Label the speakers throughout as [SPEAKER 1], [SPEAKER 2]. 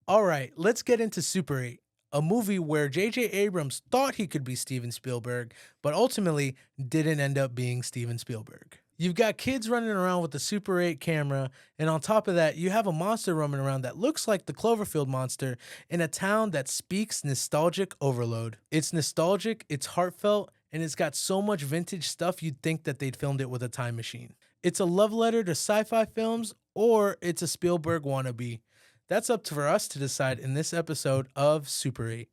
[SPEAKER 1] All right, let's get into Super 8, a movie where J.J. Abrams thought he could be Steven Spielberg, but ultimately didn't end up being Steven Spielberg. You've got kids running around with the Super 8 camera, and on top of that, you have a monster roaming around that looks like the Cloverfield monster in a town that speaks nostalgic overload. It's nostalgic, it's heartfelt, and it's got so much vintage stuff you'd think that they'd filmed it with a time machine. It's a love letter to sci-fi films, or it's a Spielberg wannabe. That's up for us to decide in this episode of Super 8.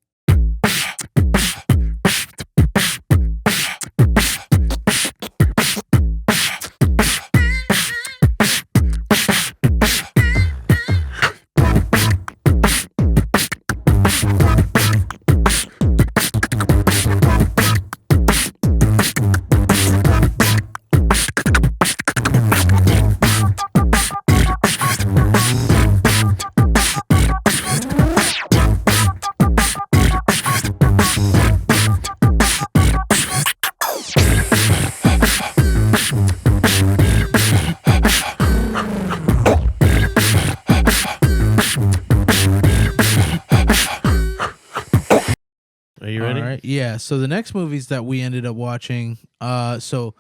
[SPEAKER 2] Are you ready?
[SPEAKER 1] All right. Yeah. So the next movies that we ended up watching, so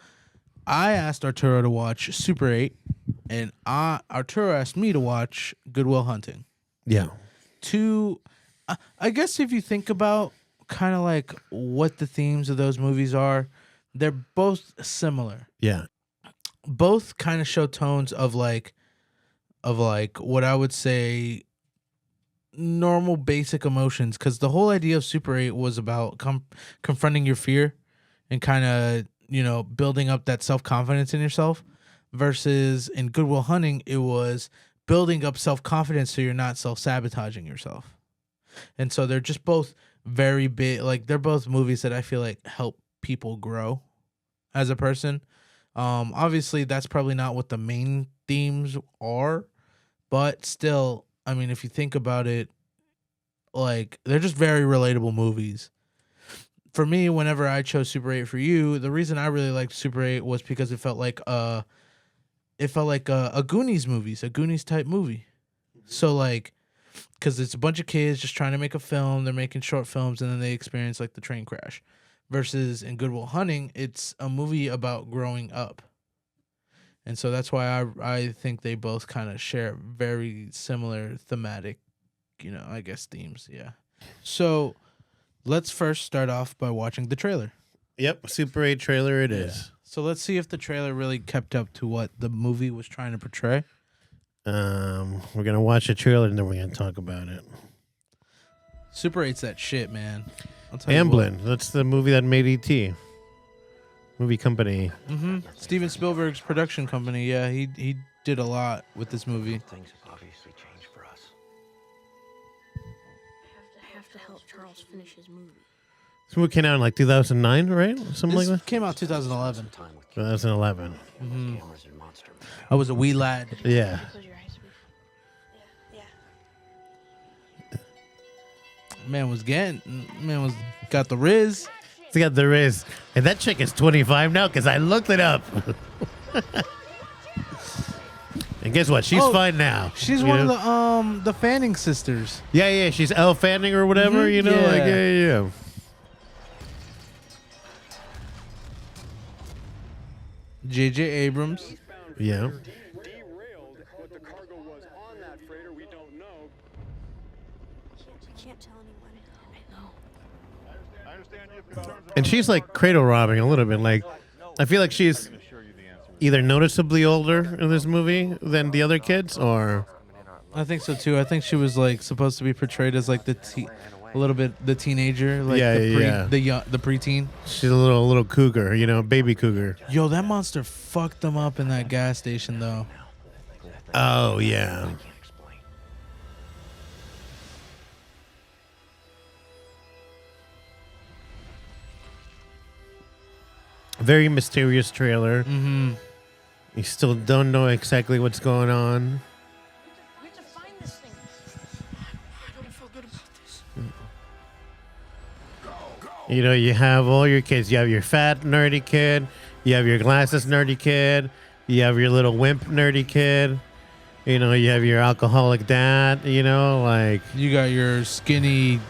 [SPEAKER 1] I asked Arturo to watch Super 8, and Arturo asked me to watch Good Will Hunting.
[SPEAKER 2] Yeah.
[SPEAKER 1] I guess if you think about kind of like what the themes of those movies are, they're both similar.
[SPEAKER 2] Yeah.
[SPEAKER 1] Both kind of show tones of like what I would say normal basic emotions, because the whole idea of Super 8 was about confronting your fear and kind of building up that self-confidence in yourself, versus in Good Will Hunting it was building up self-confidence so you're not self-sabotaging yourself. And so they're just both very big, like they're both movies that I feel like help people grow as a person. Obviously that's probably not what the main themes are, but still, I mean, if you think about it, like they're just very relatable movies. For me, whenever I chose Super 8 for you, the reason I really liked Super 8 was because it felt like a Goonies movies, a Goonies type movie. So like, because it's a bunch of kids just trying to make a film, they're making short films, and then they experience like the train crash. Versus in Good Will Hunting, it's a movie about growing up. And so that's why I think they both kind of share very similar thematic, I guess themes. Yeah. So let's first start off by watching the trailer.
[SPEAKER 2] Yep. Super 8 trailer it is.
[SPEAKER 1] So let's see if the trailer really kept up to what the movie was trying to portray.
[SPEAKER 2] We're going to watch the trailer and then we're going to talk about it.
[SPEAKER 1] Super 8's that shit, man. I'll tell you what.
[SPEAKER 2] Amblin. That's the movie that made E.T. Movie company.
[SPEAKER 1] Mm-hmm. Steven Spielberg's production company. Yeah, he did a lot with this movie.
[SPEAKER 3] Things have obviously changed for us.
[SPEAKER 4] I have to help Charles finish his movie.
[SPEAKER 2] This movie came out in like 2009, right? Something
[SPEAKER 1] This
[SPEAKER 2] like that?
[SPEAKER 1] came out 2011.
[SPEAKER 2] 2011.
[SPEAKER 1] Mm-hmm.
[SPEAKER 3] Cameras and monster.
[SPEAKER 1] I was a wee lad.
[SPEAKER 2] Yeah.
[SPEAKER 4] Close your eyes, please. Yeah.
[SPEAKER 1] Man was got the riz.
[SPEAKER 2] Yeah, there is. And that chick is 25 now because I looked it up. And guess what? She's fine now.
[SPEAKER 1] She's
[SPEAKER 2] You
[SPEAKER 1] one
[SPEAKER 2] know?
[SPEAKER 1] of the Fanning sisters.
[SPEAKER 2] Yeah. She's Elle Fanning or whatever,
[SPEAKER 1] Mhm,
[SPEAKER 2] you know?
[SPEAKER 1] yeah.
[SPEAKER 2] Like, yeah.
[SPEAKER 1] J.J. Abrams.
[SPEAKER 2] Yeah.
[SPEAKER 5] Derailed. What the cargo was on that freighter, we don't know.
[SPEAKER 4] I can't tell anyone. I know.
[SPEAKER 2] And she's like cradle robbing a little bit. Like, I feel like she's either noticeably older in this movie than the other kids, or
[SPEAKER 1] I think so too. I think she was like supposed to be portrayed as like a little bit the teenager, like the preteen.
[SPEAKER 2] she's a little cougar, baby cougar.
[SPEAKER 1] Yo, that monster fucked them up in that gas station though.
[SPEAKER 2] Oh yeah. Very mysterious trailer.
[SPEAKER 1] Mm-hmm.
[SPEAKER 2] You still don't know exactly what's going on.
[SPEAKER 4] We have to find this thing. I don't feel good about this.
[SPEAKER 2] You have all your kids. You have your fat nerdy kid. You have your glasses nerdy kid. You have your little wimp nerdy kid. You know, you have your alcoholic dad. You know, like
[SPEAKER 1] You got your skinny,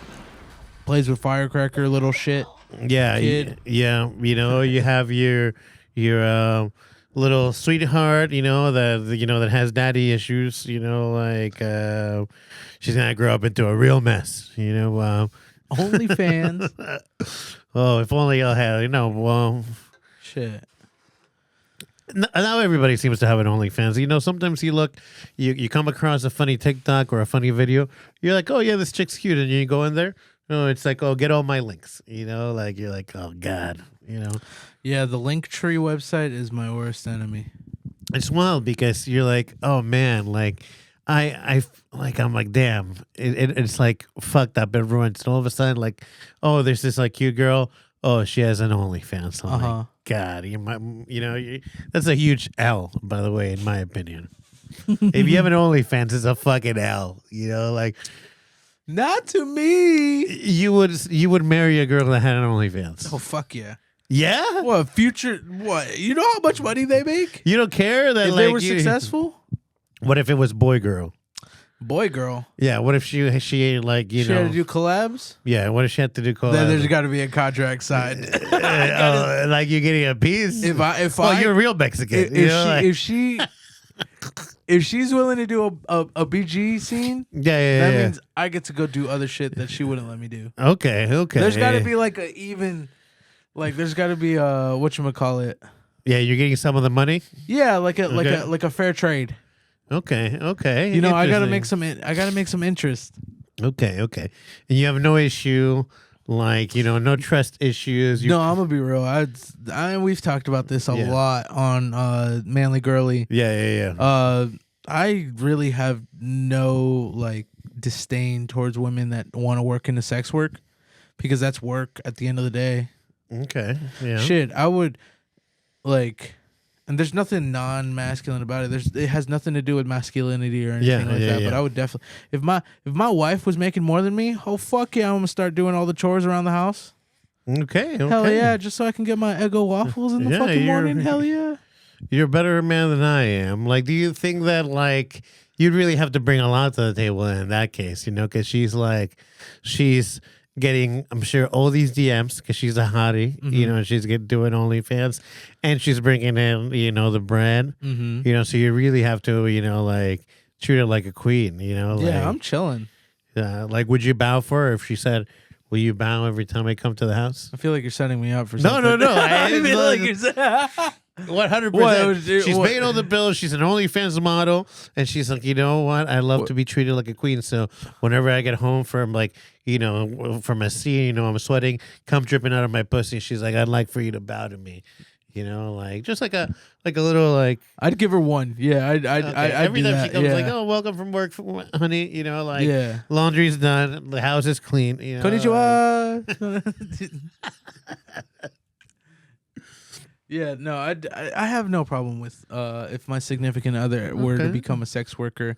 [SPEAKER 1] plays with firecracker little shit.
[SPEAKER 2] yeah,
[SPEAKER 1] Kid.
[SPEAKER 2] yeah. You know, you have your little sweetheart. You know that has daddy issues. You know, like she's gonna grow up into a real mess. You know.
[SPEAKER 1] OnlyFans.
[SPEAKER 2] Oh, if only I had. You know. Well.
[SPEAKER 1] Shit.
[SPEAKER 2] Now everybody seems to have an OnlyFans. You know, sometimes you come across a funny TikTok or a funny video. You're like, oh yeah, this chick's cute, and you go in there. No, it's like, oh, get all my links. You know, like you're like, oh god, you know.
[SPEAKER 1] Yeah, the Linktree website is my worst enemy.
[SPEAKER 2] It's wild because you're like, oh man, like I'm like, damn, it's like fucked up and ruined. And all of a sudden, like, oh, there's this like cute girl. Oh, she has an OnlyFans. I'm like, God, that's a huge L, by the way, in my opinion. If you have an OnlyFans, it's a fucking L. You know, like
[SPEAKER 1] Not to me.
[SPEAKER 2] you would marry a girl that had an OnlyFans.
[SPEAKER 1] Oh fuck yeah.
[SPEAKER 2] Yeah?
[SPEAKER 1] What future? What you know how much money they make?
[SPEAKER 2] You don't care that
[SPEAKER 1] If
[SPEAKER 2] like
[SPEAKER 1] they were successful?
[SPEAKER 2] What if it was boy girl?
[SPEAKER 1] Boy, girl.
[SPEAKER 2] Yeah. What if she like
[SPEAKER 1] She had to do collabs.
[SPEAKER 2] Yeah. What if she had to do collabs?
[SPEAKER 1] Then there's got to be a contract signed.
[SPEAKER 2] like you're getting a piece. You're a real Mexican.
[SPEAKER 1] If she's willing to do a BG scene,
[SPEAKER 2] that
[SPEAKER 1] means I get to go do other shit that she wouldn't let me do.
[SPEAKER 2] Okay.
[SPEAKER 1] There's got to be like a even, like there's got to be whatchamacallit.
[SPEAKER 2] Yeah, you're getting some of the money.
[SPEAKER 1] Yeah, like a fair trade.
[SPEAKER 2] Okay.
[SPEAKER 1] You know, I gotta make some interest.
[SPEAKER 2] Okay. And you have no issue, like no trust issues.
[SPEAKER 1] No, I'm gonna be real. We've talked about this a lot on Manly Girly.
[SPEAKER 2] Yeah.
[SPEAKER 1] I really have no like disdain towards women that want to work into sex work because that's work at the end of the day.
[SPEAKER 2] Okay. Yeah.
[SPEAKER 1] Shit, I would like. And there's nothing non-masculine about it. It has nothing to do with masculinity or anything like that. But I would definitely, if my wife was making more than me, oh fuck yeah, I'm gonna start doing all the chores around the house.
[SPEAKER 2] Okay.
[SPEAKER 1] Hell yeah, just so I can get my Eggo waffles in the fucking morning. Hell yeah.
[SPEAKER 2] You're a better man than I am. Like, do you think that like you'd really have to bring a lot to the table in that case? Because she's getting, I'm sure, all these DMs because she's a hottie,
[SPEAKER 1] Mm-hmm.
[SPEAKER 2] she's doing OnlyFans, and she's bringing in, the bread, so you really have to, like treat her like a queen,
[SPEAKER 1] Yeah, I'm chilling.
[SPEAKER 2] like, would you bow for her if she said, will you bow every time I come to the house?
[SPEAKER 1] I feel like you're setting me up for
[SPEAKER 2] No.
[SPEAKER 1] something.
[SPEAKER 2] I
[SPEAKER 1] feel like you're
[SPEAKER 2] 100%. She's paying all the bills. She's an OnlyFans model, and she's like, you know what? I love to be treated like a queen. So whenever I get home from from a scene, I'm sweating, cum dripping out of my pussy. She's like, I'd like for you to bow to me. Like just like a little like.
[SPEAKER 1] I'd give her one. Yeah, I'd
[SPEAKER 2] every
[SPEAKER 1] do
[SPEAKER 2] time
[SPEAKER 1] that.
[SPEAKER 2] she comes,
[SPEAKER 1] Yeah.
[SPEAKER 2] like, oh, welcome from work, honey. Laundry's done, the house is clean.
[SPEAKER 1] Konnichiwa. Yeah, no, I have no problem with if my significant other were to become a sex worker,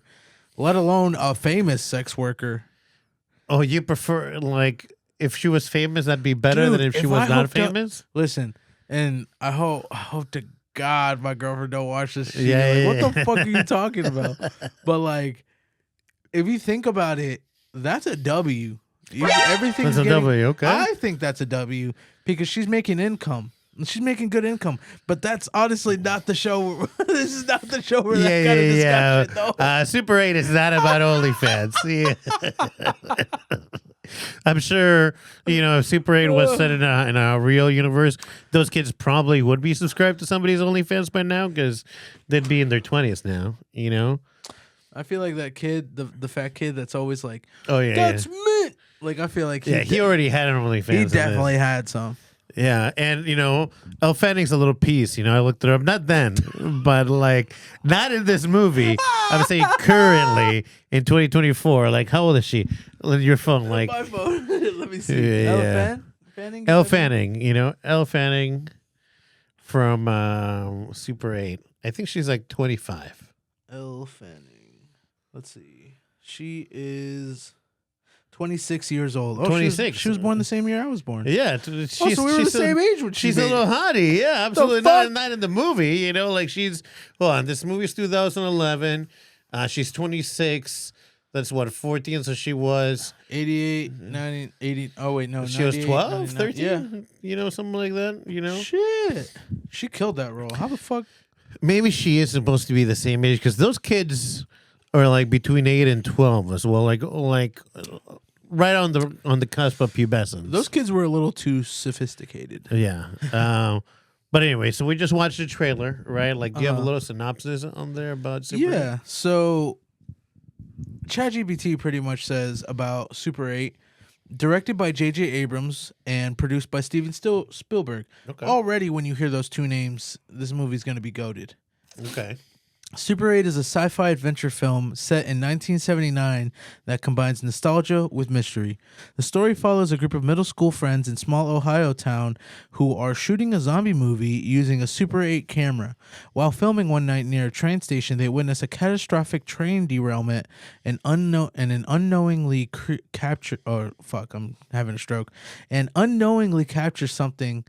[SPEAKER 1] let alone a famous sex worker.
[SPEAKER 2] Oh, you prefer like if she was famous, that'd be better
[SPEAKER 1] Dude,
[SPEAKER 2] than if she was not famous?
[SPEAKER 1] Listen, and I hope to God my girlfriend don't watch this shit.
[SPEAKER 2] Yeah,
[SPEAKER 1] What the fuck are you talking about? But like, if you think about it, that's a W. Everything's
[SPEAKER 2] That's a W, okay.
[SPEAKER 1] I think that's a W because she's making income. She's making good income, but that's honestly not the show. This is not the show where that kind of discussion, though.
[SPEAKER 2] Super 8 is not about OnlyFans. I'm sure, if Super 8 was set in a real universe, those kids probably would be subscribed to somebody's OnlyFans by now because they'd be in their 20s now,
[SPEAKER 1] I feel like that kid, the fat kid that's always like,
[SPEAKER 2] oh, yeah.
[SPEAKER 1] That's mint. Like, I feel like
[SPEAKER 2] he already had an OnlyFans.
[SPEAKER 1] He definitely had some.
[SPEAKER 2] Yeah, and Elle Fanning's a little piece. I looked it up. Not then, but like not in this movie. I'm saying currently in 2024. Like, how old is she? Your phone, like
[SPEAKER 1] my phone. Let me see.
[SPEAKER 2] Yeah.
[SPEAKER 1] Fanning.
[SPEAKER 2] Elle Fanning. Elle Fanning from Super 8. I think she's like 25.
[SPEAKER 1] Elle Fanning. Let's see. She is 26 years old.
[SPEAKER 2] 26.
[SPEAKER 1] She was born the same year I was born.
[SPEAKER 2] Yeah.
[SPEAKER 1] So we were the same age when
[SPEAKER 2] she's a little hottie. Yeah, absolutely. Not in the movie. Like she's, hold on, this movie's 2011. She's 26. That's what, 14? So she was
[SPEAKER 1] 88, 90, 80. Oh wait, no,
[SPEAKER 2] she was
[SPEAKER 1] 98,
[SPEAKER 2] 12,
[SPEAKER 1] 99.
[SPEAKER 2] 13?
[SPEAKER 1] Yeah.
[SPEAKER 2] Something like that,
[SPEAKER 1] Shit, she killed that role. How the fuck?
[SPEAKER 2] Maybe she is supposed to be the same age because those kids are like between 8 and 12 as well, like right on the cusp of pubescence.
[SPEAKER 1] Those kids were a little too sophisticated.
[SPEAKER 2] Yeah. But anyway, so we just watched the trailer, right? Like, do you have a little synopsis on there about Super 8?
[SPEAKER 1] Yeah. So ChatGPT pretty much says about Super 8, directed by J.J. Abrams and produced by Steven Spielberg.
[SPEAKER 2] Okay.
[SPEAKER 1] Already, when you hear those two names, this movie's going to be goated.
[SPEAKER 2] Okay.
[SPEAKER 1] Super 8 is a sci-fi adventure film set in 1979 that combines nostalgia with mystery. The story follows a group of middle school friends in small Ohio town who are shooting a zombie movie using a Super 8 camera. While filming one night near a train station, they witness a catastrophic train derailment and unknowingly capture. Oh fuck! I'm having a stroke. And unknowingly capture something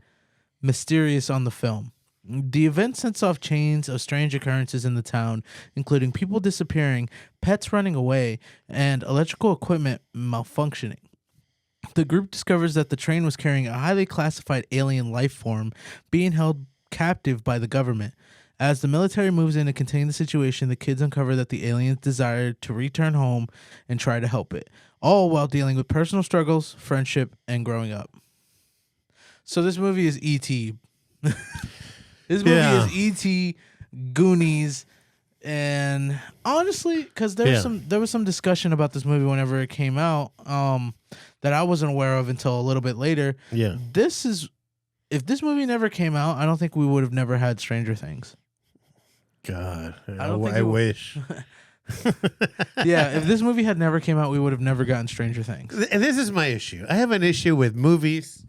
[SPEAKER 1] mysterious on the film. The event sets off chains of strange occurrences in the town, including people disappearing, pets running away, and electrical equipment malfunctioning. The group discovers that the train was carrying a highly classified alien life form being held captive by the government. As the military moves in to contain the situation, the kids uncover that the aliens desire to return home and try to help it, all while dealing with personal struggles, friendship, and growing up. So this movie is E.T. This movie is E.T., Goonies, and honestly, because there was some discussion about this movie whenever it came out that I wasn't aware of until a little bit later.
[SPEAKER 2] Yeah.
[SPEAKER 1] If this movie never came out, I don't think we would have never had Stranger Things.
[SPEAKER 2] God,
[SPEAKER 1] I
[SPEAKER 2] wish.
[SPEAKER 1] Yeah, if this movie had never came out, we would have never gotten Stranger Things.
[SPEAKER 2] And this is my issue. I have an issue with movies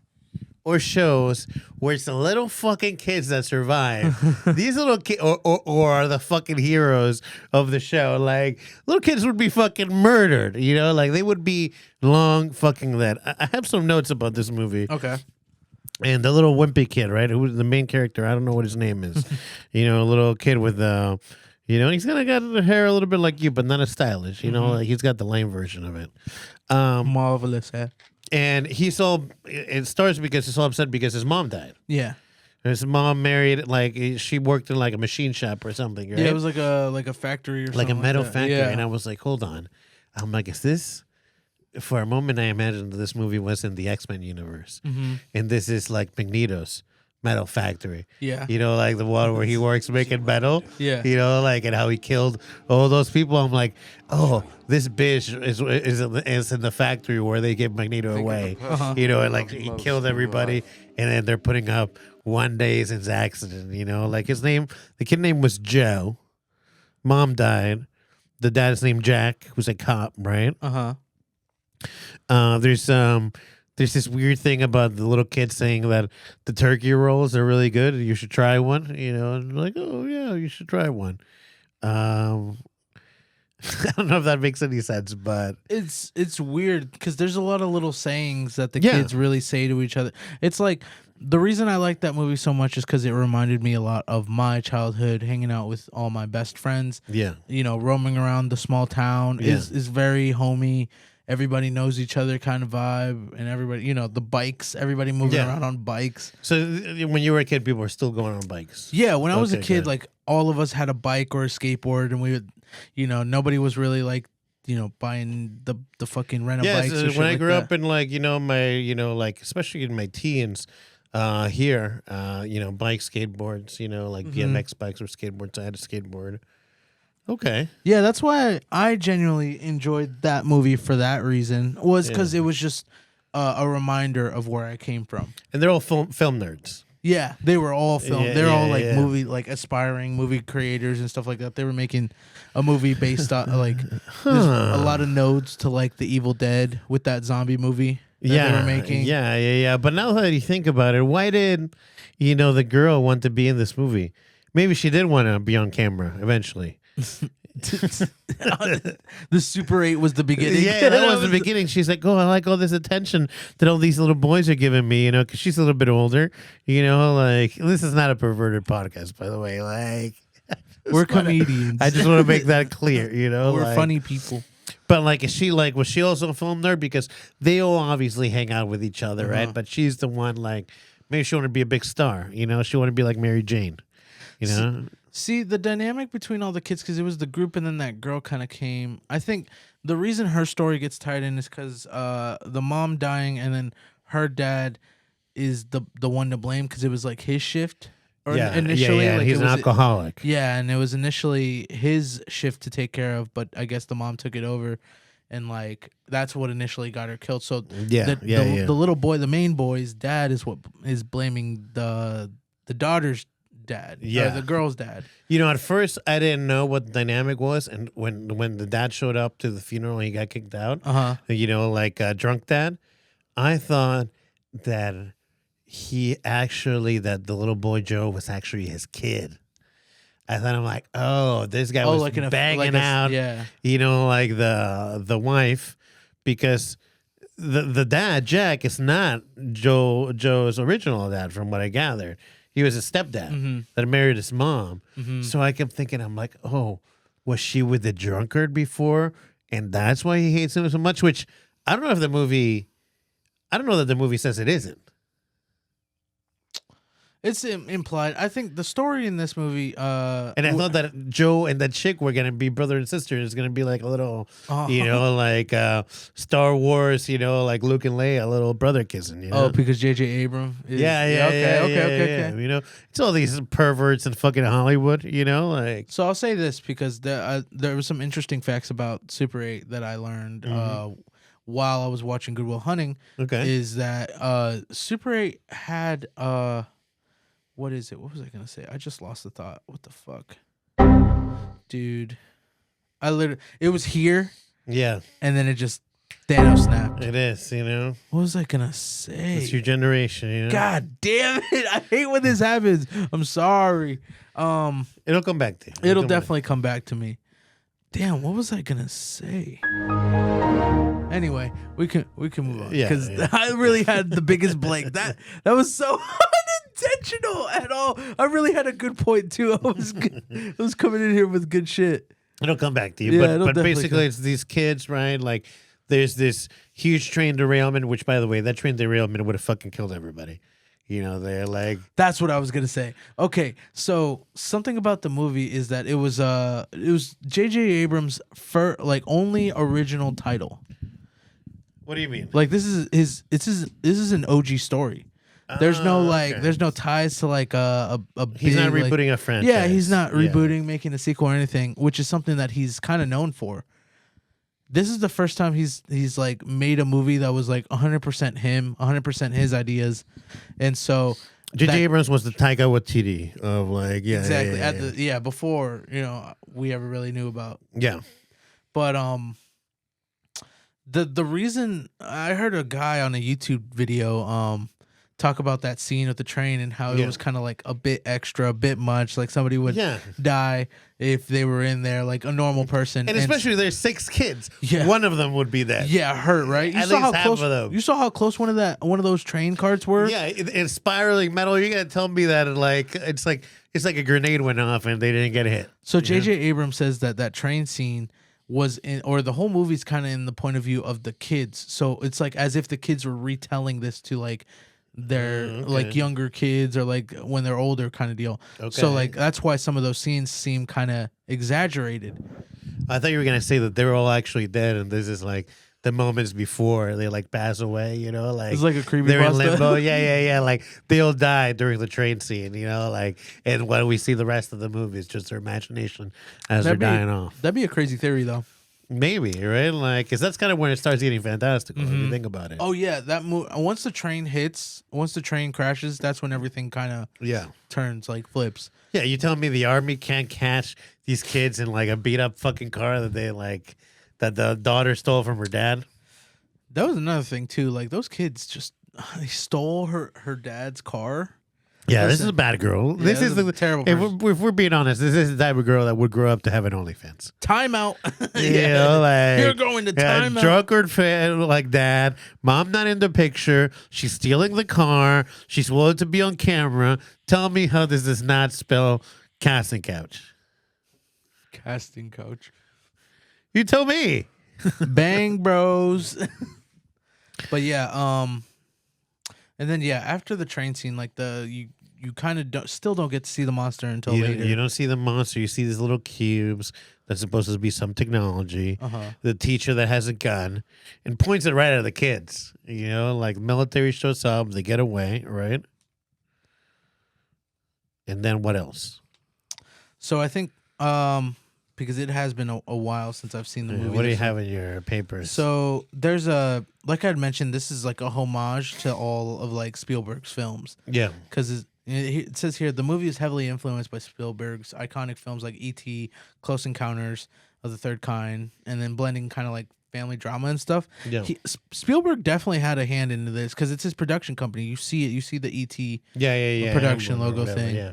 [SPEAKER 2] or shows where it's the little fucking kids that survive. These little kids, or are the fucking heroes of the show. Like, little kids would be fucking murdered, like they would be long fucking dead. I have some notes about this movie.
[SPEAKER 1] Okay.
[SPEAKER 2] And the little wimpy kid, right? Who was the main character? I don't know what his name is. A little kid with, he's kind of got the hair a little bit like you, but not as stylish. Like he's got the lame version of it.
[SPEAKER 1] Marvelous hair.
[SPEAKER 2] And it starts because he's so upset because his mom died.
[SPEAKER 1] Yeah.
[SPEAKER 2] His mom married, she worked in like a machine shop or something, right?
[SPEAKER 1] Yeah, it was like a factory or something.
[SPEAKER 2] Like a metal factory.
[SPEAKER 1] Yeah.
[SPEAKER 2] And I was like, hold on. I'm like, is this... For a moment, I imagined that this movie was in the X-Men universe.
[SPEAKER 1] Mm-hmm.
[SPEAKER 2] And this is like Magneto's metal factory.
[SPEAKER 1] Yeah.
[SPEAKER 2] Like the one where he works making metal.
[SPEAKER 1] Yeah.
[SPEAKER 2] And how he killed all those people. I'm like, oh, this bitch is in the factory where they give Magneto away.
[SPEAKER 1] Uh-huh.
[SPEAKER 2] And like he killed everybody. And then they're putting up one day since accident. Like the kid name was Joe. Mom died. The dad's named Jack, who's a cop, right?
[SPEAKER 1] Uh-huh.
[SPEAKER 2] There's this weird thing about the little kid saying that the turkey rolls are really good. You should try one. And like, oh yeah, you should try one. I don't know if that makes any sense, but
[SPEAKER 1] it's weird because there's a lot of little sayings that the kids really say to each other. It's like the reason I like that movie so much is because it reminded me a lot of my childhood, hanging out with all my best friends.
[SPEAKER 2] Yeah,
[SPEAKER 1] roaming around the small town is very homey. Everybody knows each other kind of vibe, and everybody, the bikes, everybody moving around on bikes.
[SPEAKER 2] So when you were a kid, people were still going on bikes?
[SPEAKER 1] Yeah, when I was a kid,
[SPEAKER 2] good.
[SPEAKER 1] like all of us had a bike or a skateboard, and we would, nobody was really like, buying the fucking rental bikes.
[SPEAKER 2] So
[SPEAKER 1] or shit
[SPEAKER 2] when I
[SPEAKER 1] like
[SPEAKER 2] grew
[SPEAKER 1] that.
[SPEAKER 2] up in my, especially in my teens, here, bike skateboards, like BMX bikes or skateboards. I had a skateboard. Okay.
[SPEAKER 1] Yeah, that's why I genuinely enjoyed that movie for that reason. Was because it was just a reminder of where I came from.
[SPEAKER 2] And they're all film nerds.
[SPEAKER 1] Yeah, they were all film.
[SPEAKER 2] Yeah,
[SPEAKER 1] They're all like
[SPEAKER 2] yeah.
[SPEAKER 1] movie, like aspiring movie creators and stuff like that. They were making a movie based on like there's a lot of nodes to like The Evil Dead with that zombie movie that they were making.
[SPEAKER 2] Yeah. But now that you think about it, why did the girl want to be in this movie? Maybe she did want to be on camera eventually.
[SPEAKER 1] The Super 8 was the beginning.
[SPEAKER 2] Yeah, that was the beginning. She's like, oh, I like all this attention that all these little boys are giving me, because she's a little bit older. Like, this is not a perverted podcast, by the way. Like,
[SPEAKER 1] We're comedians.
[SPEAKER 2] I just want to make that clear, you know.
[SPEAKER 1] We're
[SPEAKER 2] like,
[SPEAKER 1] funny people.
[SPEAKER 2] But like, was she also a film nerd? Because they all obviously hang out with each other,
[SPEAKER 1] Uh-huh.
[SPEAKER 2] right? But she's the one like maybe she want to be a big star, you know. She want to be like Mary Jane, you know.
[SPEAKER 1] See, the dynamic between all the kids, because it was the group and then that girl kind of came. I think the reason her story gets tied in is because the mom dying and then her dad is the one to blame because it was like his shift. Or initially,
[SPEAKER 2] yeah.
[SPEAKER 1] like
[SPEAKER 2] He's
[SPEAKER 1] it
[SPEAKER 2] an
[SPEAKER 1] was,
[SPEAKER 2] alcoholic.
[SPEAKER 1] Yeah, and it was initially his shift to take care of, but I guess the mom took it over, and like that's what initially got her killed. So the little boy, the main boy's dad, is what is blaming the daughter's dad, or the girl's dad.
[SPEAKER 2] You know, at first I didn't know what the dynamic was, and when the dad showed up to the funeral, and he got kicked out. You know, like drunk dad. I thought that that the little boy Joe was actually his kid. I thought, I'm like, oh, this guy was
[SPEAKER 1] like
[SPEAKER 2] banging out, you know, like the wife, because the dad Jack is not Joe's original dad, from what I gathered. He was a stepdad that married his mom. So I kept thinking, I'm like, oh, was she with the drunkard before, and that's why he hates him so much? Which I don't know that the movie says it isn't.
[SPEAKER 1] It's implied. I think the story in this movie.
[SPEAKER 2] And I thought that Joe and that chick were gonna be brother and sister. It's gonna be like a little, you know, like Star Wars, you know, like Luke and Leia, a little brother kissing. You know?
[SPEAKER 1] Oh, because J.J. Abrams.
[SPEAKER 2] Okay. You know, it's all these perverts in fucking Hollywood. You know, like.
[SPEAKER 1] So I'll say this because there were some interesting facts about Super 8 that I learned while I was watching Good Will Hunting.
[SPEAKER 2] Okay.
[SPEAKER 1] Is that Super 8 had what is it? What was I gonna say? I just lost the thought. What the fuck, dude? It was here.
[SPEAKER 2] Yeah.
[SPEAKER 1] And then it just Thanos snapped.
[SPEAKER 2] It is, you know.
[SPEAKER 1] What was I gonna say?
[SPEAKER 2] It's your generation, you know.
[SPEAKER 1] God damn it! I hate when this happens. I'm sorry.
[SPEAKER 2] It'll come back to you.
[SPEAKER 1] It'll definitely come back to me. Damn, what was I gonna say? Anyway, we can move on because I really had the biggest blank. That was so unintentional at all. I really had a good point too. I was coming in here with good shit.
[SPEAKER 2] It'll come back to you.
[SPEAKER 1] Yeah,
[SPEAKER 2] but basically, it's these kids, right? Like, there's this huge train derailment, which, by the way, that train derailment would have fucking killed everybody. You know, they're like...
[SPEAKER 1] That's what I was going to say. Okay, so something about the movie is that it was J.J. Abrams' only original title.
[SPEAKER 2] What do you mean?
[SPEAKER 1] Like, this is an OG story. There's no there's no ties to like a
[SPEAKER 2] he's not rebooting a franchise.
[SPEAKER 1] Yeah, he's not rebooting, making a sequel or anything, which is something that he's kind of known for. This is the first time he's like made a movie that was like 100% him, 100% his ideas, and so
[SPEAKER 2] J.J. Abrams was the Taika Waititi of like
[SPEAKER 1] exactly before we ever really knew about but the reason I heard a guy on a YouTube video talk about that scene with the train and how it was kind of like a bit extra, a bit much. Like somebody would die if they were in there, like a normal person.
[SPEAKER 2] And especially there's 6 kids.
[SPEAKER 1] Yeah.
[SPEAKER 2] One of them would be dead.
[SPEAKER 1] Yeah, hurt, right?
[SPEAKER 2] At least half of them.
[SPEAKER 1] You saw how close one of those train carts were?
[SPEAKER 2] Yeah, it's spiraling metal. You're gonna tell me that it's like a grenade went off and they didn't get hit.
[SPEAKER 1] So J.J. Abrams says that train scene was or the whole movie's kind of in the point of view of the kids. So it's like as if the kids were retelling this to like their like younger kids or like when they're older kind of deal. So like that's why some of those scenes seem kind of exaggerated.
[SPEAKER 2] I thought you were gonna say that they were all actually dead, and this is like the moments before they like pass away. You know, like
[SPEAKER 1] it's like a creepy.
[SPEAKER 2] They're in limbo. Yeah. Like they all die during the train scene. You know, like and when we see the rest of the movie, it's just their imagination as they're dying off.
[SPEAKER 1] That'd be a crazy theory, though.
[SPEAKER 2] Maybe, right? Like, because that's kind of when it starts getting fantastical. If you think about it.
[SPEAKER 1] Oh yeah, that once the train crashes, that's when everything kind of turns, like flips.
[SPEAKER 2] Yeah, you telling me the army can't catch these kids in like a beat up fucking car that that the daughter stole from her dad?
[SPEAKER 1] That was another thing too. Like those kids they stole her dad's car.
[SPEAKER 2] Yeah, this is a bad girl.
[SPEAKER 1] Yeah,
[SPEAKER 2] this is
[SPEAKER 1] a terrible.
[SPEAKER 2] If we're being honest, this is the type of girl that would grow up to have an OnlyFans.
[SPEAKER 1] Timeout.
[SPEAKER 2] You know, like
[SPEAKER 1] you're going to timeout.
[SPEAKER 2] Drunkard fan like dad. Mom not in the picture. She's stealing the car. She's willing to be on camera. Tell me how this does not spell casting couch.
[SPEAKER 1] Casting couch.
[SPEAKER 2] You tell me.
[SPEAKER 1] Bang Bros. But yeah, and then after the train scene, like you kind of still don't get to see the monster until later.
[SPEAKER 2] You don't see the monster. You see these little cubes that's supposed to be some technology. The teacher that has a gun and points it right at the kids. You know, like military shows up, they get away, right? And then what else?
[SPEAKER 1] So I think because it has been a while since I've seen the movie.
[SPEAKER 2] What do you have in your papers?
[SPEAKER 1] So there's like I had mentioned, this is like a homage to all of like Spielberg's films.
[SPEAKER 2] Yeah.
[SPEAKER 1] Because it says here, the movie is heavily influenced by Spielberg's iconic films like E.T., Close Encounters of the Third Kind, and then blending kind of like family drama and stuff.
[SPEAKER 2] Yeah.
[SPEAKER 1] Spielberg definitely had a hand into this because it's his production company. You see it. You see the E.T.
[SPEAKER 2] Yeah.
[SPEAKER 1] production logo thing.
[SPEAKER 2] Yeah.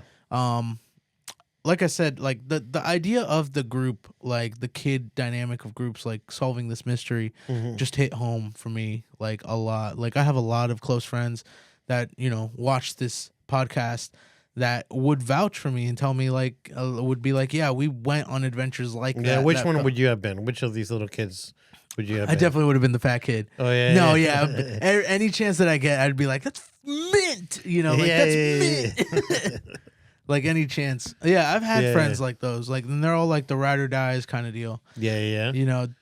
[SPEAKER 1] Like I said, like the idea of the group, like the kid dynamic of groups, like solving this mystery, just hit home for me like a lot. Like I have a lot of close friends that watch this podcast that would vouch for me and tell me like would be like, yeah, we went on adventures like that.
[SPEAKER 2] Yeah. Which one would you have been? Which of these little kids would you have
[SPEAKER 1] I
[SPEAKER 2] been?
[SPEAKER 1] definitely would have been the fat kid.
[SPEAKER 2] Oh yeah.
[SPEAKER 1] No, any chance that I get, I'd be like, that's mint. That's mint. Like any chance. Yeah, I've had friends like those. Like, and they're all like the ride or dies kind of deal.
[SPEAKER 2] Yeah.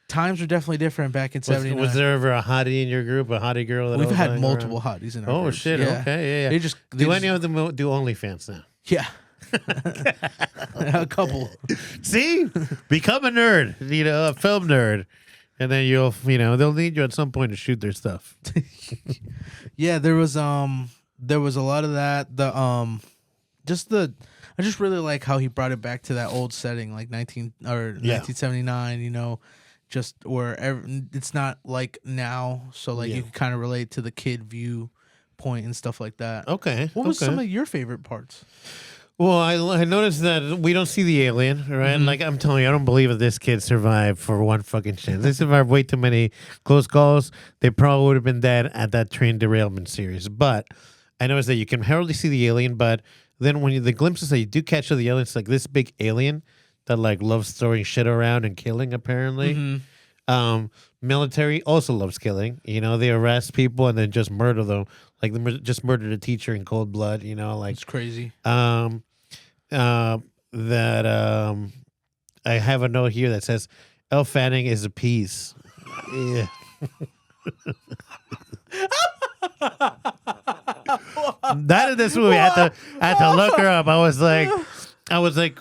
[SPEAKER 1] Times were definitely different back in '79.
[SPEAKER 2] Was there ever a hottie in your group? A hottie girl? That
[SPEAKER 1] We've
[SPEAKER 2] was
[SPEAKER 1] had
[SPEAKER 2] lying
[SPEAKER 1] multiple
[SPEAKER 2] around?
[SPEAKER 1] hotties in our
[SPEAKER 2] Oh
[SPEAKER 1] groups.
[SPEAKER 2] shit!
[SPEAKER 1] Yeah.
[SPEAKER 2] Okay, yeah.
[SPEAKER 1] They just
[SPEAKER 2] any of them do OnlyFans now?
[SPEAKER 1] Yeah. A couple.
[SPEAKER 2] See, become a nerd. A film nerd, and then they'll need you at some point to shoot their stuff.
[SPEAKER 1] Yeah, there was a lot of that. I just really like how he brought it back to that old setting, like 1979. Just where it's not like now, so like you can kind of relate to the kid viewpoint and stuff like that.
[SPEAKER 2] Okay.
[SPEAKER 1] What was some of your favorite parts?
[SPEAKER 2] Well, I noticed that we don't see the alien, right? Like I'm telling you, I don't believe that this kid survived for one fucking chance. They survived way too many close calls. They probably would have been dead at that train derailment series. But I noticed that you can hardly see the alien, but then when the glimpses that you do catch of the alien, it's like this big alien that like loves throwing shit around and killing, apparently. Military also loves killing. They arrest people and then just murder them. Like they just murdered a teacher in cold blood, like
[SPEAKER 1] It's crazy.
[SPEAKER 2] I have a note here that says Elle Fanning is a piece. Yeah. That in this movie, I had to look her up. I was like,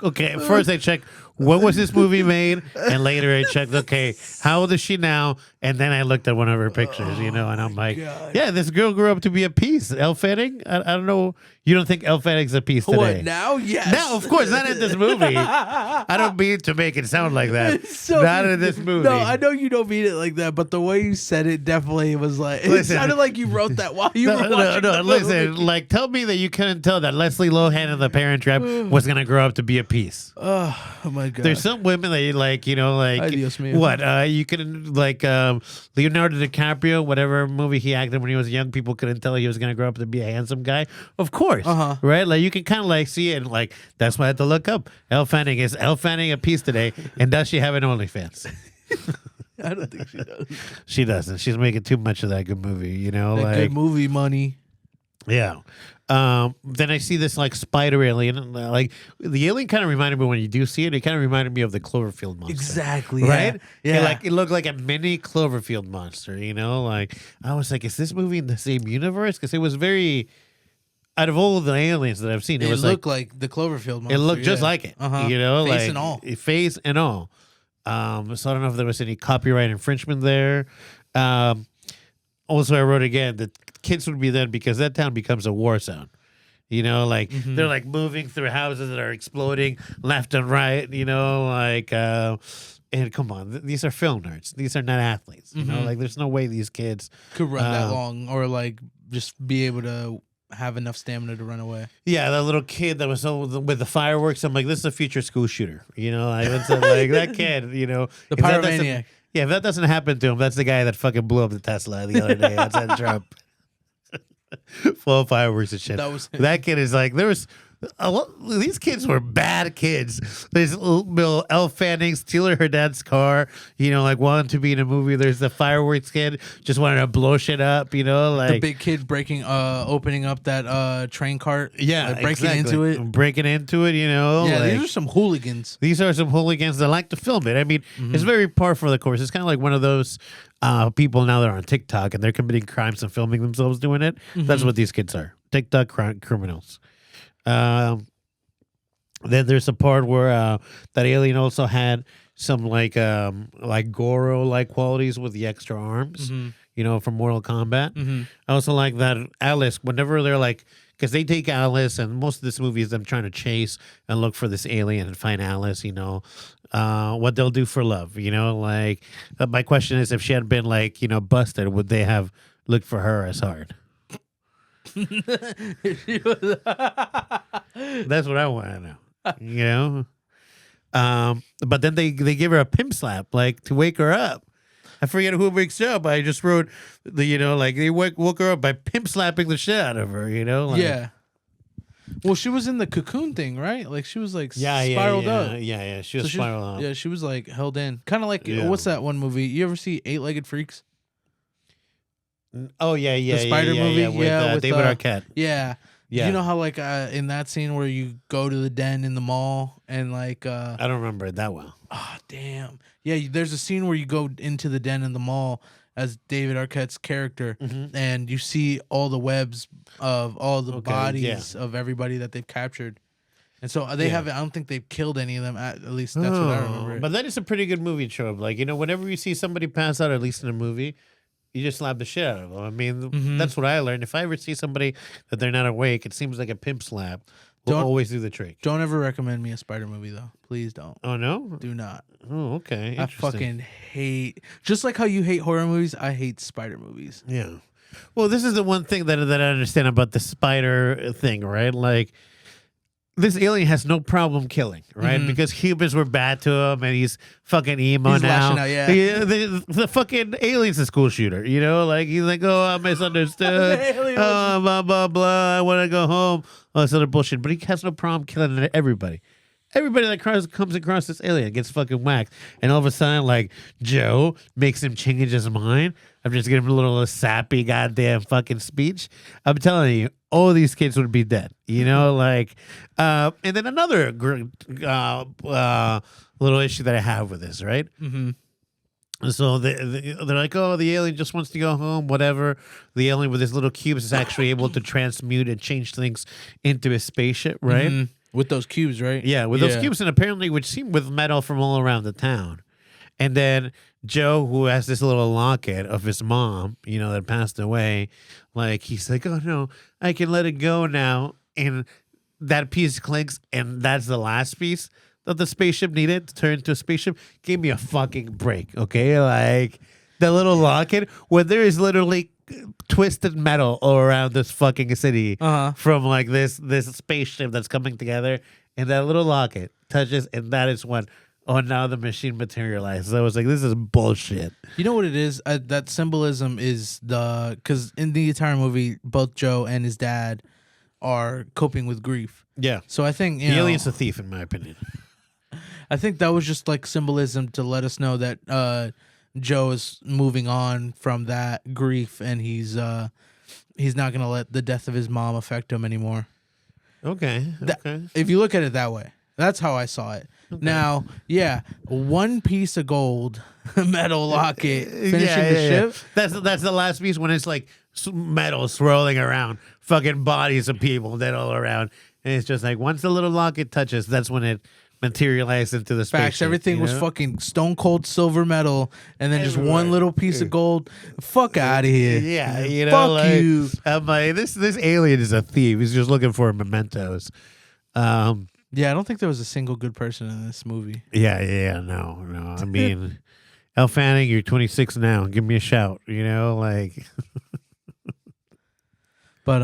[SPEAKER 2] okay. First I checked when was this movie made, and later I checked, okay, how old is she now? And then I looked at one of her pictures, and I'm like, yeah, this girl grew up to be a piece. Elle Fanning, I don't know. You don't think Elle Fanning's a piece today?
[SPEAKER 1] What, now? Yes.
[SPEAKER 2] No, of course, not in this movie. I don't mean to make it sound like that. Not in this movie.
[SPEAKER 1] No, I know you don't mean it like that, but the way you said it definitely was like, it
[SPEAKER 2] Listen.
[SPEAKER 1] sounded like you wrote that while you were watching the
[SPEAKER 2] listen,
[SPEAKER 1] movie.
[SPEAKER 2] like, tell me that you couldn't tell that Leslie Lohan in The Parent Trap was going to grow up to be a piece.
[SPEAKER 1] Oh my God.
[SPEAKER 2] There's some women that you like,
[SPEAKER 1] Adios, mio.
[SPEAKER 2] what? You can, like, Leonardo DiCaprio, whatever movie he acted when he was young, people couldn't tell he was going to grow up to be a handsome guy. Of course. Right? Like, you can kind of, like, see it, and, like, that's why I had to look up. Elle Fanning. Is Elle Fanning a piece today? And does she have an OnlyFans?
[SPEAKER 1] I don't think she does.
[SPEAKER 2] She doesn't. She's making too much of that good movie,
[SPEAKER 1] That
[SPEAKER 2] like,
[SPEAKER 1] good movie money.
[SPEAKER 2] Yeah. Then I see this like spider alien. And, like the alien kind of reminded me when you do see it. It kind of reminded me of the Cloverfield monster.
[SPEAKER 1] Exactly.
[SPEAKER 2] Right?
[SPEAKER 1] Yeah.
[SPEAKER 2] It looked like a mini Cloverfield monster. Like I was like, is this movie in the same universe? Because it was very. Out of all the aliens that I've seen, it was
[SPEAKER 1] looked like the Cloverfield monster.
[SPEAKER 2] It looked just like it.
[SPEAKER 1] Face
[SPEAKER 2] like
[SPEAKER 1] and all.
[SPEAKER 2] Face and all. So I don't know if there was any copyright infringement there. Also, I wrote again that kids would be then because that town becomes a war zone. Like they're like moving through houses that are exploding left and right. And come on, these are film nerds. These are not athletes. Like there's no way these kids
[SPEAKER 1] could run that long or like just be able to have enough stamina to run away.
[SPEAKER 2] Yeah, that little kid that was with the fireworks. I'm like, this is a future school shooter. I would say like that kid.
[SPEAKER 1] The pyromaniac.
[SPEAKER 2] Yeah, if that doesn't happen to him, that's the guy that fucking blew up the Tesla the other day outside Trump. Full of fireworks and shit. That kid is like, there was These kids were bad kids. There's little Elle Fanning stealing her dad's car, like wanting to be in a movie. There's the fireworks kid just wanting to blow shit up, like
[SPEAKER 1] the big kid opening up that train cart.
[SPEAKER 2] Yeah,
[SPEAKER 1] like breaking into it.
[SPEAKER 2] Yeah,
[SPEAKER 1] these are some hooligans.
[SPEAKER 2] These are some hooligans that like to film it. I mean, it's very par for the course. It's kind of like one of those people now that are on TikTok and they're committing crimes and filming themselves doing it. That's what these kids are. TikTok criminals. Then there's a part where that alien also had some like Goro like qualities with the extra arms, from Mortal Kombat. I also like that Alice, whenever they're like, because they take Alice, and most of this movie is them trying to chase and look for this alien and find Alice. What they'll do for love. My question is, if she had been like busted, would they have looked for her as hard? That's what I want to know. But then they give her a pimp slap, like to wake her up. I forget who wakes her up. I just wrote they woke her up by pimp slapping the shit out of her.
[SPEAKER 1] Yeah. Well, she was in the cocoon thing, right? Like she was like spiraled up.
[SPEAKER 2] Yeah. She was spiraled up.
[SPEAKER 1] Yeah, she was like held in, kind of like what's that one movie? You ever see 8-Legged Freaks?
[SPEAKER 2] Oh yeah,
[SPEAKER 1] the Spider movie,
[SPEAKER 2] with David Arquette.
[SPEAKER 1] Yeah. You know how like in that scene where you go to the den in the mall and like
[SPEAKER 2] I don't remember it that well.
[SPEAKER 1] Oh damn. Yeah, there's a scene where you go into the den in the mall as David Arquette's character, and you see all the webs of all the bodies of everybody that they've captured. And so they haven't. I don't think they've killed any of them. At least that's what I remember.
[SPEAKER 2] But that is a pretty good movie trope. Like whenever you see somebody pass out, at least in a movie, you just slap the shit out of them. I mean, that's what I learned. If I ever see somebody that they're not awake, it seems like a pimp slap. Will always do the trick.
[SPEAKER 1] Don't ever recommend me a Spider movie, though. Please don't.
[SPEAKER 2] Oh, no?
[SPEAKER 1] Do not.
[SPEAKER 2] Oh, okay.
[SPEAKER 1] I fucking hate... Just like how you hate horror movies, I hate Spider movies.
[SPEAKER 2] Yeah. Well, this is the one thing that I understand about the spider thing, right? Like, this alien has no problem killing, right? Because humans were bad to him, and he's fucking emo
[SPEAKER 1] he's
[SPEAKER 2] now.
[SPEAKER 1] Lashing out, yeah.
[SPEAKER 2] The fucking alien's a school shooter, like he's like, oh, I misunderstood. Oh, blah blah blah. I want to go home. All this other bullshit, but he has no problem killing everybody. Everybody that comes across this alien gets fucking whacked, and all of a sudden, like Joe makes him change his mind. I'm just giving him a little sappy goddamn fucking speech. I'm telling you, all these kids would be dead. And then another little issue that I have with this, right? So they're like, oh, the alien just wants to go home, whatever. The alien with his little cubes is actually able to transmute and change things into a spaceship, right?
[SPEAKER 1] With those cubes, right?
[SPEAKER 2] Yeah, with those cubes, and apparently which seem with metal from all around the town. And then Joe, who has this little locket of his mom, that passed away, like he's like, oh no, I can let it go now. And that piece clinks, and that's the last piece that the spaceship needed to turn into a spaceship. Give me a fucking break, okay? Like the little locket where there is literally twisted metal all around this fucking city from like this spaceship that's coming together, and that little locket touches, and that is when now the machine materializes. I was like, this is bullshit.
[SPEAKER 1] You know what it is? That symbolism is because in the entire movie, both Joe and his dad are coping with grief.
[SPEAKER 2] Yeah.
[SPEAKER 1] So I think
[SPEAKER 2] the alien's a thief, in my opinion.
[SPEAKER 1] I think that was just like symbolism to let us know that Joe is moving on from that grief, and he's not gonna let the death of his mom affect him anymore.
[SPEAKER 2] Okay.
[SPEAKER 1] If you look at it that way, that's how I saw it. Okay. Now, one piece of gold metal locket finishing the ship.
[SPEAKER 2] That's the last piece when it's like metal swirling around, fucking bodies of people dead all around, and it's just like once the little locket touches, that's when it materialized into the spaceship.
[SPEAKER 1] Facts. Everything was fucking stone cold silver metal, and then just one little piece of gold. Fuck out of here.
[SPEAKER 2] Yeah,
[SPEAKER 1] fuck
[SPEAKER 2] like,
[SPEAKER 1] you.
[SPEAKER 2] I'm like, this alien is a thief. He's just looking for mementos.
[SPEAKER 1] Yeah, I don't think there was a single good person in this movie.
[SPEAKER 2] Yeah, no. I mean, Elle Fanning, you're 26 now. Give me a shout. Like.
[SPEAKER 1] But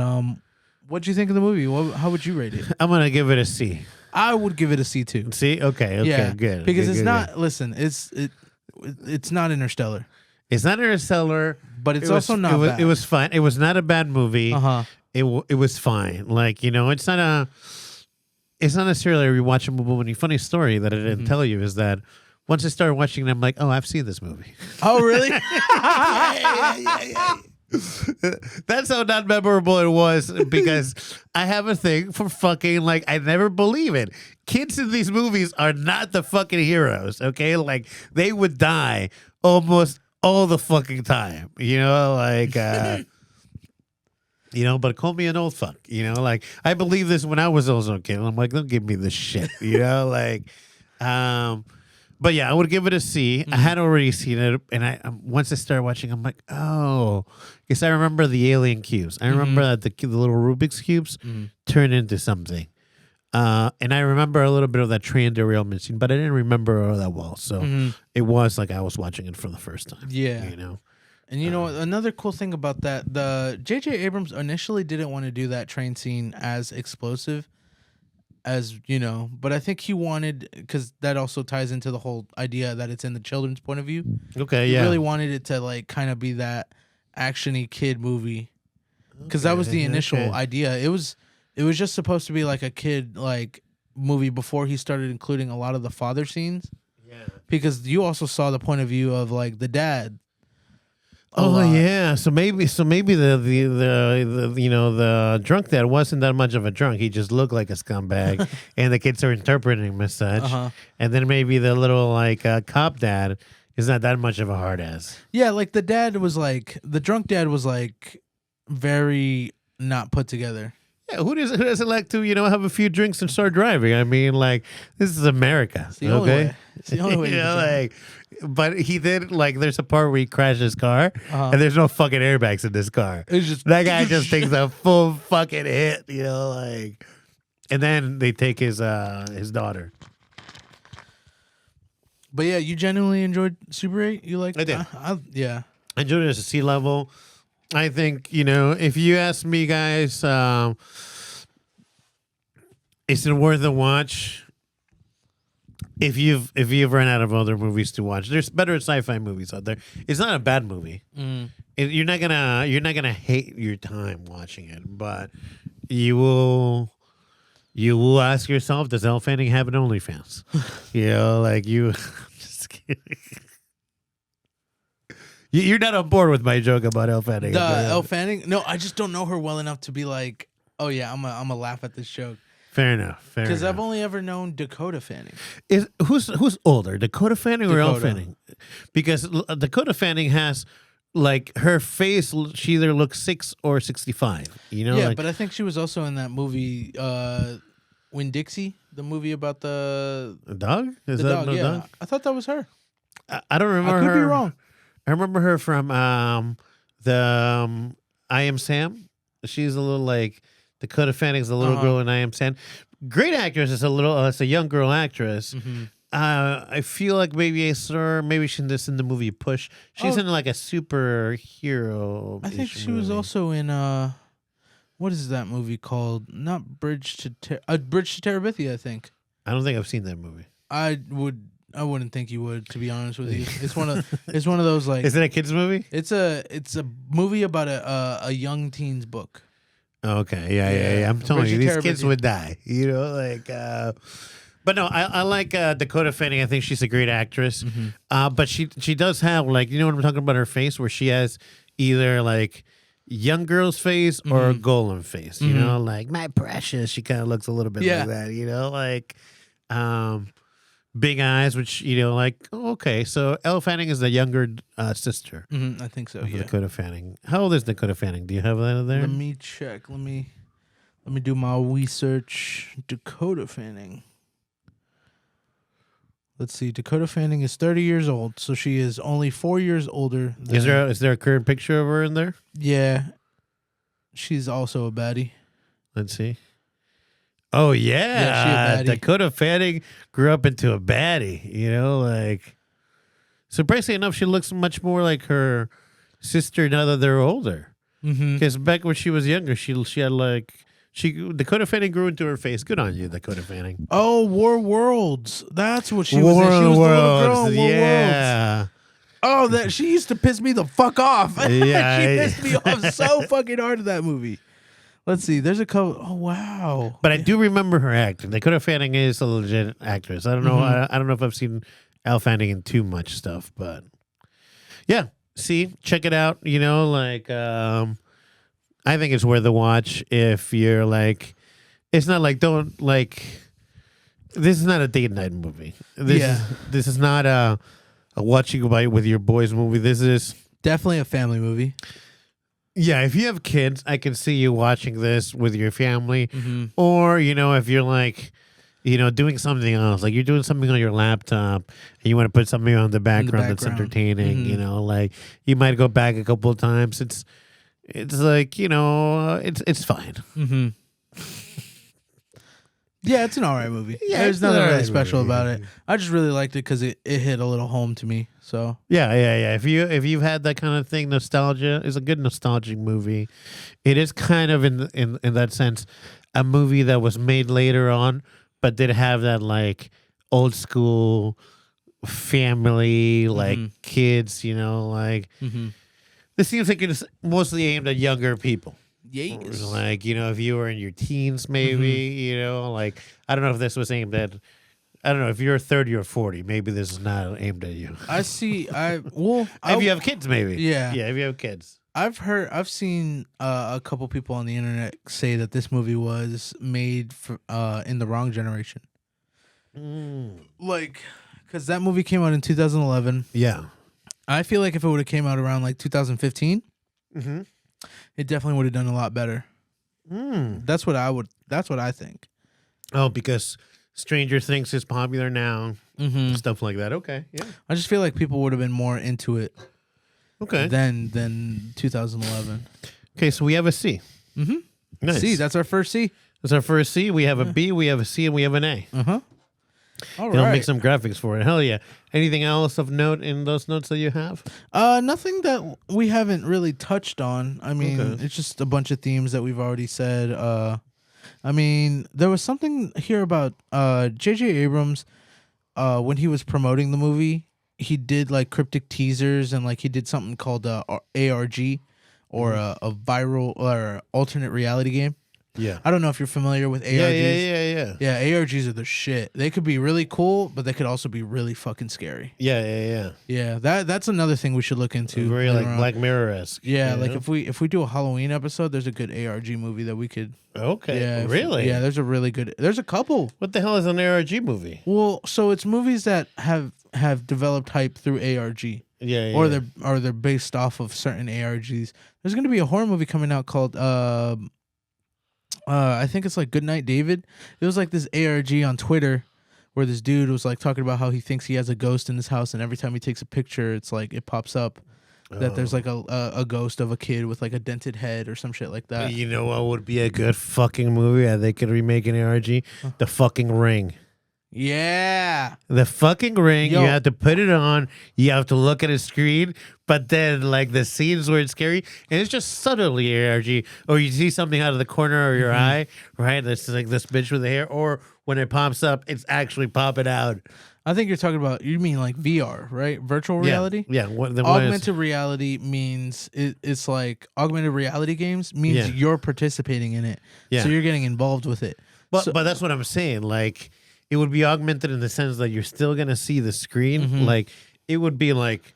[SPEAKER 1] what'd you think of the movie? How would you rate it?
[SPEAKER 2] I'm gonna give it a C.
[SPEAKER 1] I would give it a C too.
[SPEAKER 2] C? Okay,
[SPEAKER 1] yeah,
[SPEAKER 2] good.
[SPEAKER 1] Because
[SPEAKER 2] good,
[SPEAKER 1] it's
[SPEAKER 2] good,
[SPEAKER 1] not.
[SPEAKER 2] good.
[SPEAKER 1] Listen, it's not Interstellar.
[SPEAKER 2] It's not Interstellar,
[SPEAKER 1] but it's also not bad.
[SPEAKER 2] It was fine. It was not a bad movie.
[SPEAKER 1] Uh-huh.
[SPEAKER 2] It was fine. Like it's not a. it's not necessarily a rewatchable movie. Funny story that I didn't tell you is that once I started watching it, I'm like, oh, I've seen this movie.
[SPEAKER 1] Oh, really?
[SPEAKER 2] That's how not memorable it was because I have a thing for fucking like I never believe it. Kids in these movies are not the fucking heroes, okay? Like they would die almost all the fucking time, you know, like you know, but call me an old fuck, you know, like I believe this when I was also a kid. I'm like, don't give me this shit, you know, like but yeah, I would give it a C. I had already seen it, and I once I started watching, I'm like, oh, because I remember the alien cubes. I remember that the little Rubik's cubes turned into something, and I remember a little bit of that train derailment scene, but I didn't remember all that well. So it was like I was watching it for the first time.
[SPEAKER 1] Yeah,
[SPEAKER 2] you know.
[SPEAKER 1] And you know another cool thing about that, the J.J. Abrams initially didn't want to do that train scene as explosive. As you know, but I think he wanted, because that also ties into the whole idea that it's in the children's point of view.
[SPEAKER 2] Okay,
[SPEAKER 1] He
[SPEAKER 2] yeah.
[SPEAKER 1] really wanted it to like kind of be that actiony kid movie, because that was the initial idea. It was just supposed to be like a kid like movie before he started including a lot of the father scenes. Yeah, because you also saw the point of view of like the dad.
[SPEAKER 2] Oh yeah, so maybe the you know the drunk dad wasn't that much of a drunk. He just looked like a scumbag, and the kids are interpreting him as such. And then maybe the little like cop dad is not that much of a hard ass.
[SPEAKER 1] Yeah, like the drunk dad was like very not put together.
[SPEAKER 2] Yeah, who doesn't like to have a few drinks and start driving? I mean, like this is America.
[SPEAKER 1] It's the only way. It's the only way.
[SPEAKER 2] You know, like. But he did like. There's a part where he crashed his car, and there's no fucking airbags in this car.
[SPEAKER 1] It's just
[SPEAKER 2] that guy just takes a full fucking hit, you know, like. And then they take his daughter.
[SPEAKER 1] But yeah, you genuinely enjoyed Super 8? You liked?
[SPEAKER 2] I did.
[SPEAKER 1] Yeah.
[SPEAKER 2] I enjoyed it as a sea level. I think if you ask me, guys, is it worth a watch? If you've run out of other movies to watch, there's better sci-fi movies out there. It's not a bad movie. You're not gonna hate your time watching it, but you will ask yourself, does Elle Fanning have an OnlyFans? Like you. Just kidding. You're not on board with my joke about Elle Fanning.
[SPEAKER 1] Elle Fanning? No, I just don't know her well enough to be like, oh yeah, I'm a laugh at this joke.
[SPEAKER 2] Fair enough.
[SPEAKER 1] Because I've only ever known Dakota Fanning.
[SPEAKER 2] Who's older, Dakota Fanning or Elle
[SPEAKER 1] Dakota.
[SPEAKER 2] Fanning? Because Dakota Fanning has like her face. She either looks 6 or 65. Yeah,
[SPEAKER 1] like, but I think she was also in that movie, Winn-Dixie, the movie about the
[SPEAKER 2] dog. Is
[SPEAKER 1] the
[SPEAKER 2] that
[SPEAKER 1] dog?
[SPEAKER 2] no
[SPEAKER 1] Yeah,
[SPEAKER 2] dog?
[SPEAKER 1] I thought that was her.
[SPEAKER 2] I don't remember.
[SPEAKER 1] I could
[SPEAKER 2] her.
[SPEAKER 1] be wrong.
[SPEAKER 2] I remember her from the I Am Sam. She's a little like. Dakota Fanning's the little girl in I Am Sam. Great actress. It's a young girl actress. I feel like maybe I saw her. Maybe she's in the movie Push. She's in like a superhero.
[SPEAKER 1] I think she was also in what is that movie called? Not Bridge to Terabithia, I think.
[SPEAKER 2] I don't think I've seen that movie.
[SPEAKER 1] I wouldn't think you would, to be honest with you. It's one of those like.
[SPEAKER 2] Is it a kids movie?
[SPEAKER 1] It's a movie about a young teen's book.
[SPEAKER 2] Okay, yeah. I'm telling you, these kids
[SPEAKER 1] Terabithia.
[SPEAKER 2] would die. Like. But no, I like Dakota Fanning. I think she's a great actress. But she does have like what I'm talking about, her face where she has either like young girl's face or a golem face. Like my precious. She kind of looks a little bit like that. Like big eyes, which like okay. So Elle Fanning is the younger sister.
[SPEAKER 1] I think so. Yeah.
[SPEAKER 2] Dakota Fanning. How old is Dakota Fanning? Do you have that there?
[SPEAKER 1] Let me check. Let me do my research. Dakota Fanning. Let's see. Dakota Fanning is 30 years old, so she is only 4 years older.
[SPEAKER 2] Is there a current picture of her in there?
[SPEAKER 1] Yeah. She's also a baddie.
[SPEAKER 2] Let's see. Oh yeah,
[SPEAKER 1] she a baddie.
[SPEAKER 2] Dakota Fanning grew up into a baddie. Like surprisingly enough, she looks much more like her sister now that they're older. Because back when she was younger, she had like. Dakota Fanning grew into her face. Good on you, Dakota Fanning.
[SPEAKER 1] Oh, War Worlds. That's what she was
[SPEAKER 2] War
[SPEAKER 1] in. She was the little girl in War
[SPEAKER 2] yeah.
[SPEAKER 1] Worlds. Oh, that she used to piss me the fuck off.
[SPEAKER 2] Yeah,
[SPEAKER 1] she pissed me off so fucking hard in that movie. Let's see. There's a couple. Oh wow.
[SPEAKER 2] But I do remember her acting. Dakota Fanning is a legit actress. I don't know. I don't know if I've seen Elle Fanning in too much stuff, but yeah. See, check it out. You know, like I think it's worth a watch if you're like. It's not like don't like. This is not a date night movie. This is not a watching with your boys movie. This is
[SPEAKER 1] Definitely a family movie.
[SPEAKER 2] yeah. If you have kids, I can see you watching this with your family,
[SPEAKER 1] Mm-hmm.
[SPEAKER 2] or you know, if you're like, you know, doing something else, like you're doing something on your laptop, and you want to put something on the background that's
[SPEAKER 1] background.
[SPEAKER 2] entertaining.
[SPEAKER 1] Mhm.
[SPEAKER 2] You know, like you might go back a couple of times. It's like you know, it's fine.
[SPEAKER 1] Mm-hmm. Yeah, it's an alright movie.
[SPEAKER 2] Yeah,
[SPEAKER 1] There's
[SPEAKER 2] it's an
[SPEAKER 1] nothing really
[SPEAKER 2] alright
[SPEAKER 1] special
[SPEAKER 2] movie.
[SPEAKER 1] about it. I just really liked it because it hit a little home to me. So
[SPEAKER 2] Yeah. If you've had that kind of thing, nostalgia is a good nostalgic movie. It is kind of in that sense a movie that was made later on, but did have that like old school family, like kids. You know, like this seems like it's mostly aimed at younger people.
[SPEAKER 1] yes.
[SPEAKER 2] Like you know, if you were in your teens, maybe you know, like I don't know if this was aimed at. I don't know if you're 30 or 40. Maybe this is not aimed at you.
[SPEAKER 1] I see. If
[SPEAKER 2] If you have kids, maybe.
[SPEAKER 1] Yeah.
[SPEAKER 2] If you have kids.
[SPEAKER 1] I've seen a couple people on the internet say that this movie was made for in the wrong generation. Like, because that movie came out in 2011.
[SPEAKER 2] Yeah.
[SPEAKER 1] I feel like if it would have came out around like 2015, it definitely would have done a lot better. That's what I think.
[SPEAKER 2] Oh, because Stranger Things is popular now. Stuff like that. Okay. Yeah.
[SPEAKER 1] I just feel like people would have been more into it
[SPEAKER 2] Okay.
[SPEAKER 1] than 2011.
[SPEAKER 2] Okay. So we have a C. Nice.
[SPEAKER 1] C, that's our first C.
[SPEAKER 2] That's our first C. We have a B, we have a C, and we have an A.
[SPEAKER 1] All
[SPEAKER 2] They'll
[SPEAKER 1] right.
[SPEAKER 2] make some graphics for it. Hell yeah. Anything else of note in those notes that you have?
[SPEAKER 1] Nothing that we haven't really touched on. I mean,
[SPEAKER 2] Okay.
[SPEAKER 1] it's just a bunch of themes that we've already said. I mean, there was something here about J.J. Abrams when he was promoting the movie. He did like cryptic teasers and like he did something called ARG or a viral or alternate reality game.
[SPEAKER 2] Yeah.
[SPEAKER 1] I don't know if you're familiar with ARGs.
[SPEAKER 2] Yeah.
[SPEAKER 1] Yeah, ARGs are the shit. They could be really cool, but they could also be really fucking scary.
[SPEAKER 2] Yeah.
[SPEAKER 1] Yeah, that's another thing we should look into.
[SPEAKER 2] Very
[SPEAKER 1] later
[SPEAKER 2] like
[SPEAKER 1] on.
[SPEAKER 2] Black Mirror-esque.
[SPEAKER 1] Yeah,
[SPEAKER 2] you
[SPEAKER 1] like
[SPEAKER 2] know?
[SPEAKER 1] if we do a Halloween episode, there's a good ARG movie that we could.
[SPEAKER 2] Okay.
[SPEAKER 1] Yeah,
[SPEAKER 2] Really?
[SPEAKER 1] Yeah, there's a really good. There's a couple.
[SPEAKER 2] What the hell is an ARG movie?
[SPEAKER 1] Well, so it's movies that have developed hype through ARG.
[SPEAKER 2] Yeah.
[SPEAKER 1] Or they're based off of certain ARGs. There's gonna be a horror movie coming out called I think it's like Goodnight David. It was like this ARG on Twitter where this dude was like talking about how he thinks he has a ghost in his house, and every time he takes a picture, it's like it pops up that there's like a ghost of a kid with like a dented head or some shit like that.
[SPEAKER 2] You know what would be a good fucking movie that they could remake an ARG? The fucking Ring.
[SPEAKER 1] Yeah.
[SPEAKER 2] The fucking Ring.
[SPEAKER 1] Yo.
[SPEAKER 2] You have to put it on. You have to look at a screen. But then, like, the scenes where it's scary, and it's just subtly ARG. Or you see something out of the corner of your eye, right? That's like this bitch with the hair. Or when it pops up, it's actually popping out.
[SPEAKER 1] I think you're talking about, you mean like VR, right? Virtual reality?
[SPEAKER 2] Yeah.
[SPEAKER 1] Augmented reality means it's like augmented reality games means
[SPEAKER 2] Yeah.
[SPEAKER 1] you're participating in it.
[SPEAKER 2] Yeah.
[SPEAKER 1] So you're getting involved with it.
[SPEAKER 2] But
[SPEAKER 1] So-
[SPEAKER 2] that's what I'm saying. Like, it would be augmented in the sense that you're still gonna see the screen. Like, it would be like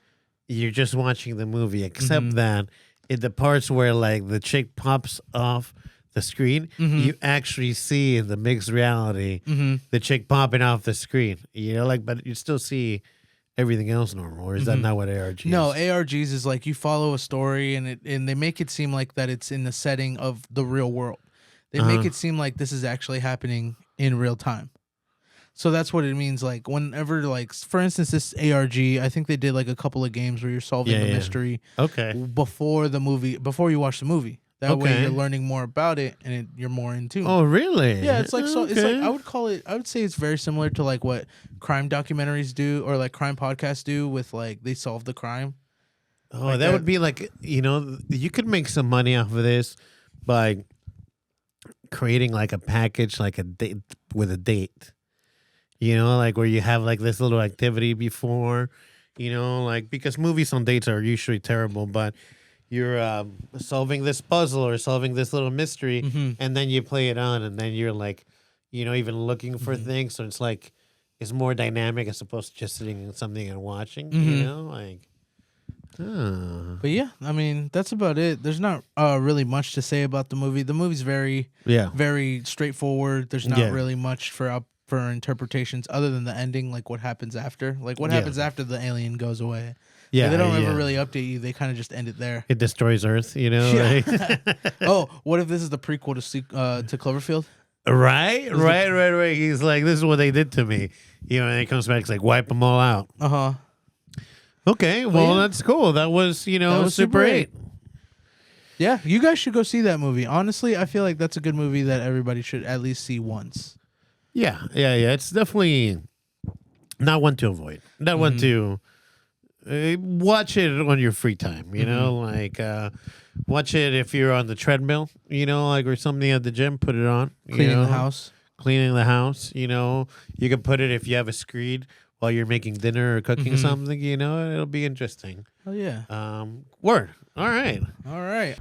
[SPEAKER 2] you're just watching the movie, except that in the parts where like the chick pops off the screen, you actually see in the mixed reality the chick popping off the screen. You know, like, but you still see everything else normal. Or is that not what ARG is?
[SPEAKER 1] No, ARGs is like you follow a story and they make it seem like that it's in the setting of the real world. They make it seem like this is actually happening in real time. So that's what it means. Like whenever, like for instance, this ARG, I think they did like a couple of games where you're solving the mystery
[SPEAKER 2] Okay.
[SPEAKER 1] before you watch the movie. That way
[SPEAKER 2] Okay.
[SPEAKER 1] you're learning more about it and you're more in tune.
[SPEAKER 2] Oh, really?
[SPEAKER 1] Yeah, it's like so. It's like
[SPEAKER 2] Okay.
[SPEAKER 1] I would say it's very similar to like what crime documentaries do or like crime podcasts do with like they solve the crime.
[SPEAKER 2] Oh,
[SPEAKER 1] like
[SPEAKER 2] that
[SPEAKER 1] that.
[SPEAKER 2] would be like, you know, you could make some money off of this by creating like a package, like a date with a date. You know, like where you have like this little activity before, you know, like because movies on dates are usually terrible, but you're solving this puzzle or solving this little mystery, and then you play it on, and then you're like, even looking for things. So it's like it's more dynamic as opposed to just sitting in something and watching.
[SPEAKER 1] But yeah, I mean, that's about it. There's not really much to say about the movie. The movie's very straightforward. There's not really much for interpretations other than the ending, like what happens after. Like what happens after the alien goes away.
[SPEAKER 2] Yeah,
[SPEAKER 1] like, they don't ever really update you. They kind of just end it there.
[SPEAKER 2] It destroys Earth,
[SPEAKER 1] Yeah.
[SPEAKER 2] like-
[SPEAKER 1] Oh, what if this is the prequel to Cloverfield?
[SPEAKER 2] Right. He's like, this is what they did to me. And he comes back, it's like, wipe them all out.
[SPEAKER 1] Uh-huh.
[SPEAKER 2] Okay, well,
[SPEAKER 1] yeah.
[SPEAKER 2] that's cool. That was,
[SPEAKER 1] was
[SPEAKER 2] Super 8.
[SPEAKER 1] Yeah, you guys should go see that movie. Honestly, I feel like that's a good movie that everybody should at least see once.
[SPEAKER 2] Yeah. It's definitely not one to avoid. Not one to watch it on your free time, like watch it if you're on the treadmill, like or something at the gym, put it on.
[SPEAKER 1] Cleaning the house.
[SPEAKER 2] Cleaning the house, you can put it if you have a screen while you're making dinner or cooking something, it'll be interesting.
[SPEAKER 1] Oh, yeah.
[SPEAKER 2] Word. All right.
[SPEAKER 1] All right.